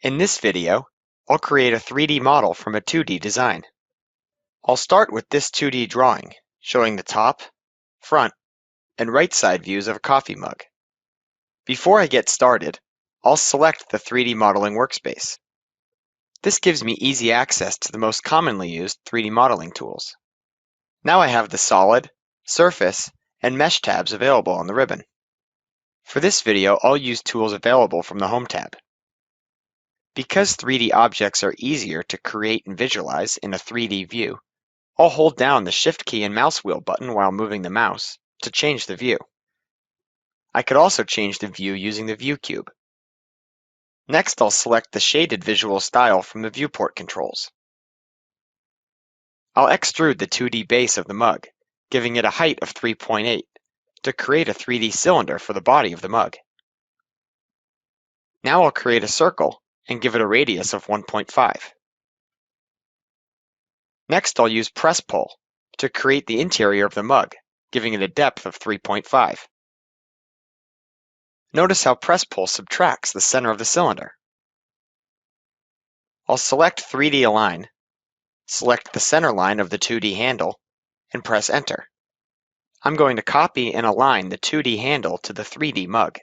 In this video, I'll create a 3D model from a 2D design. I'll start with this 2D drawing, showing the top, front, and right side views of a coffee mug. Before I get started, I'll select the 3D modeling workspace. This gives me easy access to the most commonly used 3D modeling tools. Now I have the solid, surface, and mesh tabs available on the ribbon. For this video, I'll use tools available from the Home tab. Because 3D objects are easier to create and visualize in a 3D view, I'll hold down the Shift key and mouse wheel button while moving the mouse to change the view. I could also change the view using the view cube. Next, I'll select the shaded visual style from the viewport controls. I'll extrude the 2D base of the mug, giving it a height of 3.8 to create a 3D cylinder for the body of the mug. Now I'll create a circle and give it a radius of 1.5. Next, I'll use press pull to create the interior of the mug, giving it a depth of 3.5. Notice how press pull subtracts the center of the cylinder. I'll select 3D Align, select the center line of the 2D handle, and press Enter. I'm going to copy and align the 2D handle to the 3D mug.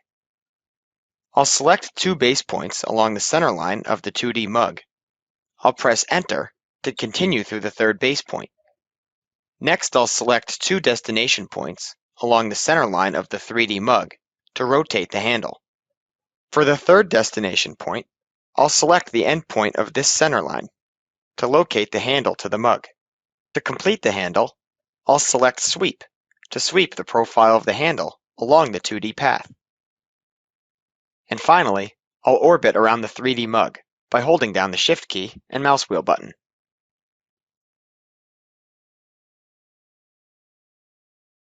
I'll select two base points along the center line of the 2D mug. I'll press Enter to continue through the third base point. Next, I'll select two destination points along the center line of the 3D mug to rotate the handle. For the third destination point, I'll select the end point of this center line to locate the handle to the mug. To complete the handle, I'll select Sweep to sweep the profile of the handle along the 2D path. And finally, I'll orbit around the 3D mug by holding down the Shift key and mouse wheel button.